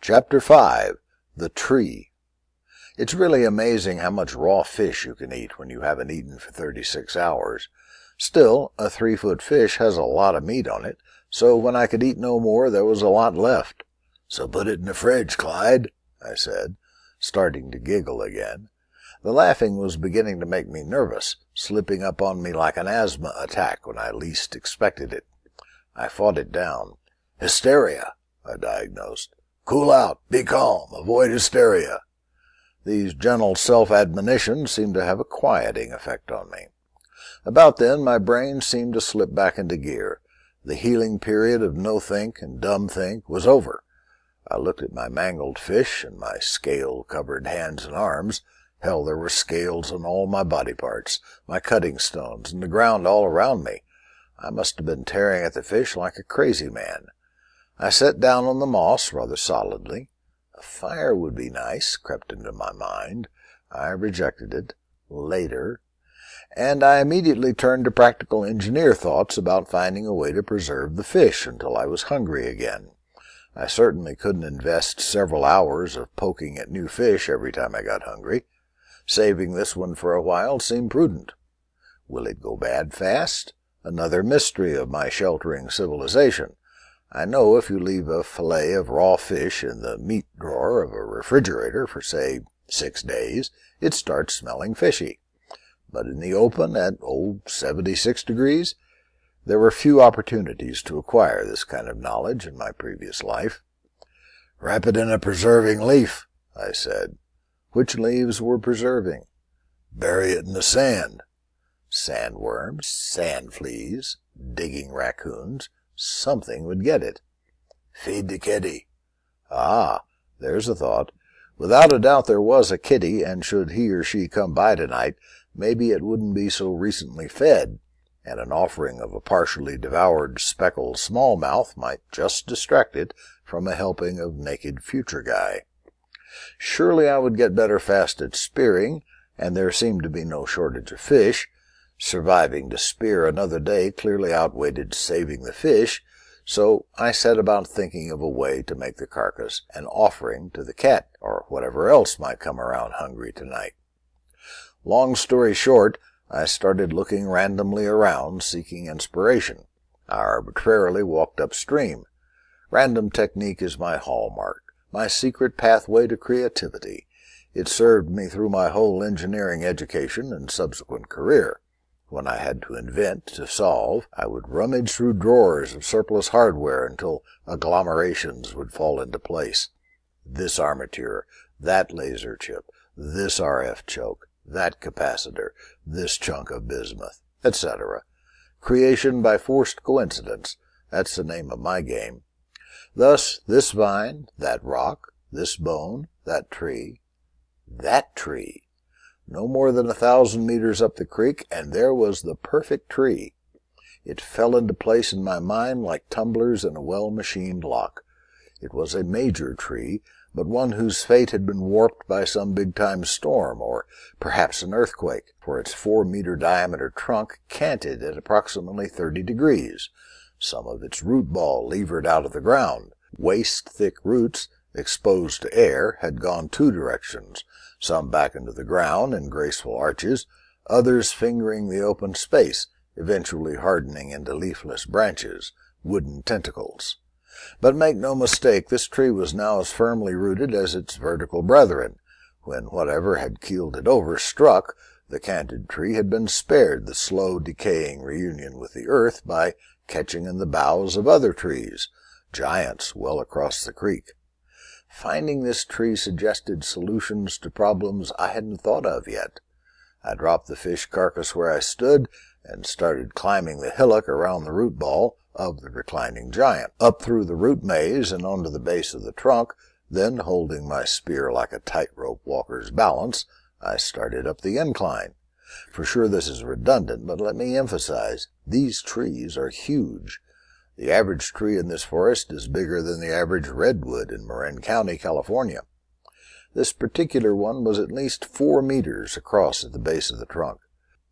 Chapter 5. The Tree. It's really amazing how much raw fish you can eat when you haven't eaten for 36 hours. Still, a 3-foot fish has a lot of meat on it, so when I could eat no more, there was a lot left. "So put it in the fridge, Clyde," I said, starting to giggle again. The laughing was beginning to make me nervous, slipping up on me like an asthma attack when I least expected it. I fought it down. "Hysteria," I diagnosed. "Cool out, be calm, avoid hysteria." These gentle self-admonitions seemed to have a quieting effect on me. About then, my brain seemed to slip back into gear. The healing period of no-think and dumb-think was over. I looked at my mangled fish and my scale-covered hands and arms. Hell, there were scales on all my body parts, my cutting stones, and the ground all around me. I must have been tearing at the fish like a crazy man. I sat down on the moss rather solidly. A fire would be nice, crept into my mind. I rejected it. Later. And I immediately turned to practical engineer thoughts about finding a way to preserve the fish until I was hungry again. I certainly couldn't invest several hours of poking at new fish every time I got hungry. Saving this one for a while seemed prudent. Will it go bad fast? Another mystery of my sheltering civilization. I know if you leave a fillet of raw fish in the meat drawer of a refrigerator for, say, 6 days, it starts smelling fishy. But in the open at 76 degrees, there were few opportunities to acquire this kind of knowledge in my previous life. "Wrap it in a preserving leaf," I said. Which leaves were preserving? "Bury it in the sand." Sandworms, sand fleas, digging raccoons. Something would get it. "Feed the kitty." Ah, there's a thought. Without a doubt there was a kitty, and should he or she come by tonight, maybe it wouldn't be so recently fed, and an offering of a partially devoured speckled smallmouth might just distract it from a helping of naked future guy. Surely I would get better fast at spearing, and there seemed to be no shortage of fish. Surviving to spear another day clearly outweighed saving the fish, so I set about thinking of a way to make the carcass an offering to the cat, or whatever else might come around hungry tonight. Long story short, I started looking randomly around, seeking inspiration. I arbitrarily walked upstream. Random technique is my hallmark, my secret pathway to creativity. It served me through my whole engineering education and subsequent career. When I had to invent, to solve, I would rummage through drawers of surplus hardware until agglomerations would fall into place. This armature, that laser chip, this RF choke, that capacitor, this chunk of bismuth, etc. Creation by forced coincidence, that's the name of my game. Thus, this vine, that rock, this bone, that tree. That tree! No more than 1,000 meters up the creek, and there was the perfect tree. It fell into place in my mind like tumblers in a well-machined lock. It was a major tree, but one whose fate had been warped by some big-time storm, or perhaps an earthquake, for its 4-meter diameter trunk canted at approximately 30 degrees. Some of its root ball levered out of the ground. Waist-thick roots, exposed to air, had gone 2 directions, some back into the ground in graceful arches, others fingering the open space, eventually hardening into leafless branches, wooden tentacles. But make no mistake, this tree was now as firmly rooted as its vertical brethren. When whatever had keeled it over struck, the canted tree had been spared the slow decaying reunion with the earth by catching in the boughs of other trees, giants well across the creek. Finding this tree suggested solutions to problems I hadn't thought of yet. I dropped the fish carcass where I stood and started climbing the hillock around the root ball of the reclining giant, up through the root maze and onto the base of the trunk. Then, holding my spear like a tightrope walker's balance, I started up the incline. For sure this is redundant, but let me emphasize, these trees are huge. The average tree in this forest is bigger than the average redwood in Marin County, California. This particular one was at least 4 meters across at the base of the trunk.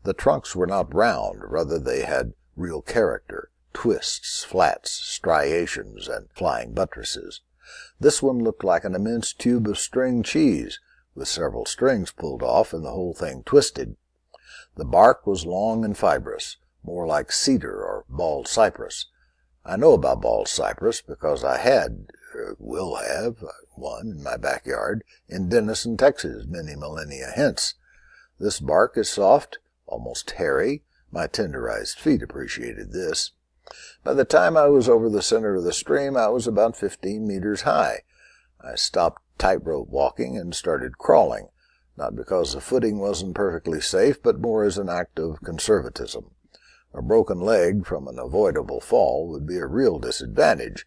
The trunks were not round, rather they had real character, twists, flats, striations, and flying buttresses. This one looked like an immense tube of string cheese, with several strings pulled off and the whole thing twisted. The bark was long and fibrous, more like cedar or bald cypress. I know about bald cypress because I will have, one in my backyard in Denison, Texas, many millennia hence. This bark is soft, almost hairy. My tenderized feet appreciated this. By the time I was over the center of the stream, I was about 15 meters high. I stopped tightrope walking and started crawling, not because the footing wasn't perfectly safe, but more as an act of conservatism. A broken leg from an avoidable fall would be a real disadvantage.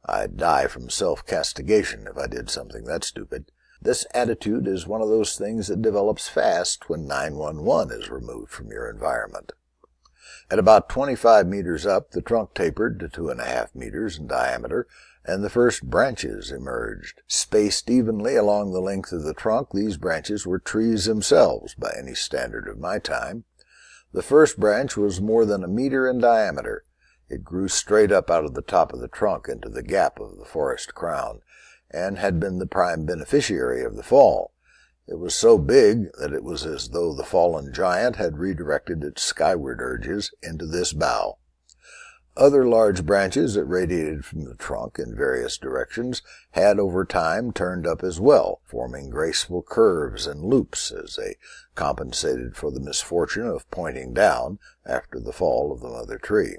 I'd die from self-castigation if I did something that stupid. This attitude is one of those things that develops fast when 911 is removed from your environment. At about 25 meters up, the trunk tapered to 2.5 meters in diameter, and the first branches emerged. Spaced evenly along the length of the trunk, these branches were trees themselves by any standard of my time. The first branch was more than 1 meter in diameter. It grew straight up out of the top of the trunk into the gap of the forest crown, and had been the prime beneficiary of the fall. It was so big that it was as though the fallen giant had redirected its skyward urges into this bough. Other large branches that radiated from the trunk in various directions had over time turned up as well, forming graceful curves and loops as they compensated for the misfortune of pointing down after the fall of the mother tree.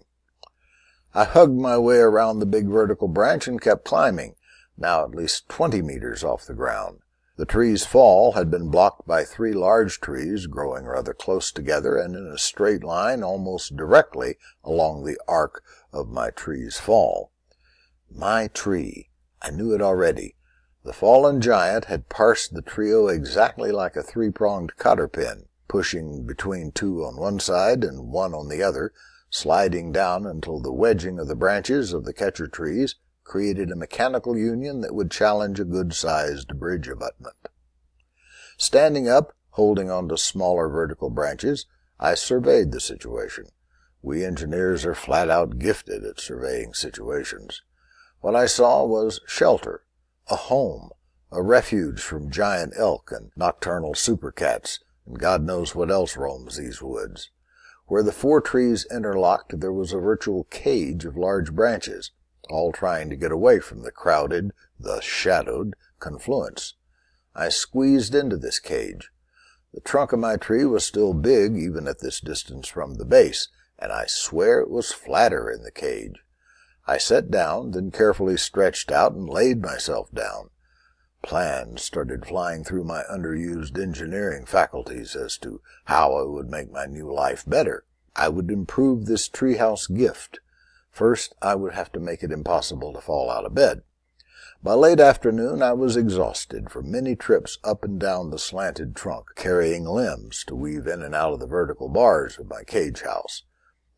I hugged my way around the big vertical branch and kept climbing, now at least 20 meters off the ground. The tree's fall had been blocked by 3 large trees growing rather close together and in a straight line almost directly along the arc of my tree's fall. My tree. I knew it already. The fallen giant had parsed the trio exactly like a 3-pronged cotter pin, pushing between 2 on one side and 1 on the other, sliding down until the wedging of the branches of the catcher trees created a mechanical union that would challenge a good-sized bridge abutment. Standing up, holding on to smaller vertical branches, I surveyed the situation. We engineers are flat-out gifted at surveying situations. What I saw was shelter, a home, a refuge from giant elk and nocturnal supercats, and God knows what else roams these woods. Where the 4 trees interlocked, there was a virtual cage of large branches, all trying to get away from the crowded, the shadowed confluence. I squeezed into this cage. The trunk of my tree was still big even at this distance from the base, and I swear it was flatter in the cage. I sat down, then carefully stretched out and laid myself down. Plans started flying through my underused engineering faculties as to how I would make my new life better. I would improve this treehouse gift. First, I would have to make it impossible to fall out of bed. By late afternoon, I was exhausted from many trips up and down the slanted trunk, carrying limbs to weave in and out of the vertical bars of my cage house.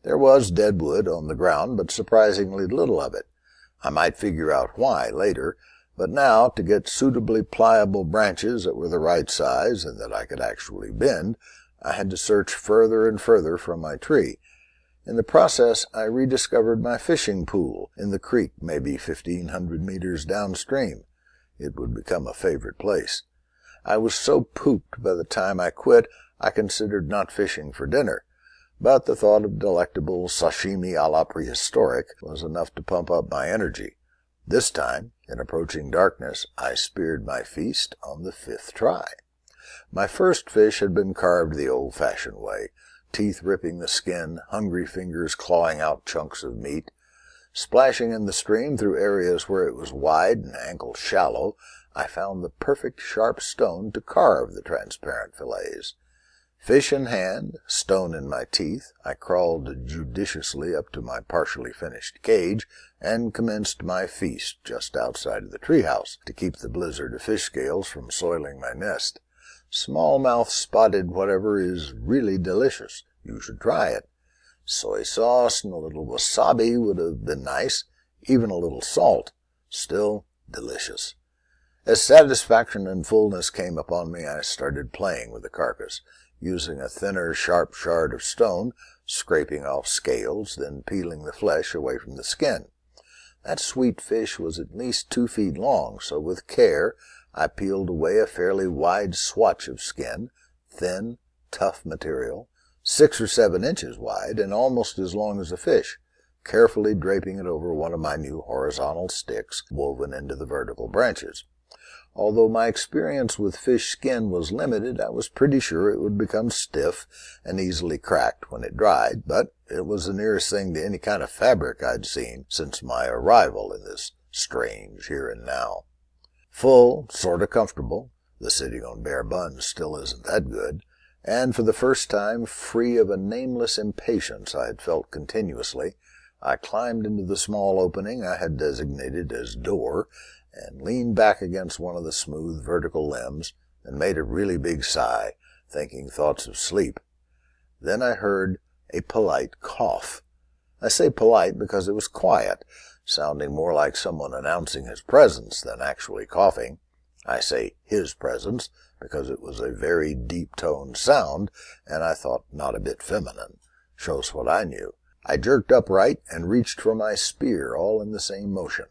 There was dead wood on the ground, but surprisingly little of it. I might figure out why later, but now, to get suitably pliable branches that were the right size and that I could actually bend, I had to search further and further from my tree. In the process, I rediscovered my fishing pool in the creek maybe 1,500 meters downstream. It would become a favorite place. I was so pooped by the time I quit, I considered not fishing for dinner, but the thought of delectable sashimi a la prehistoric was enough to pump up my energy. This time, in approaching darkness, I speared my feast on the 5th try. My first fish had been carved the old-fashioned way, teeth ripping the skin, hungry fingers clawing out chunks of meat. Splashing in the stream through areas where it was wide and ankle shallow, I found the perfect sharp stone to carve the transparent fillets. Fish in hand, stone in my teeth, I crawled judiciously up to my partially finished cage and commenced my feast just outside of the treehouse to keep the blizzard of fish scales from soiling my nest. Smallmouth spotted whatever is really delicious. You should try it. Soy sauce and a little wasabi would have been nice, even a little salt. Still delicious. As satisfaction and fullness came upon me, I started playing with the carcass, using a thinner, sharp shard of stone, scraping off scales, then peeling the flesh away from the skin. That sweet fish was at least 2 feet long, so with care I peeled away a fairly wide swatch of skin, thin, tough material, 6 or 7 inches wide and almost as long as the fish, carefully draping it over one of my new horizontal sticks woven into the vertical branches. Although my experience with fish skin was limited, I was pretty sure it would become stiff and easily cracked when it dried, but it was the nearest thing to any kind of fabric I'd seen since my arrival in this strange here and now. Full, sort of comfortable, the sitting on bare buns still isn't that good, and for the first time free of a nameless impatience I had felt continuously, I climbed into the small opening I had designated as door and leaned back against one of the smooth vertical limbs and made a really big sigh, thinking thoughts of sleep. Then I heard a polite cough. I say polite because it was quiet, sounding more like someone announcing his presence than actually coughing. I say his presence because it was a very deep-toned sound, and I thought not a bit feminine. Shows what I knew. I jerked upright and reached for my spear, all in the same motion.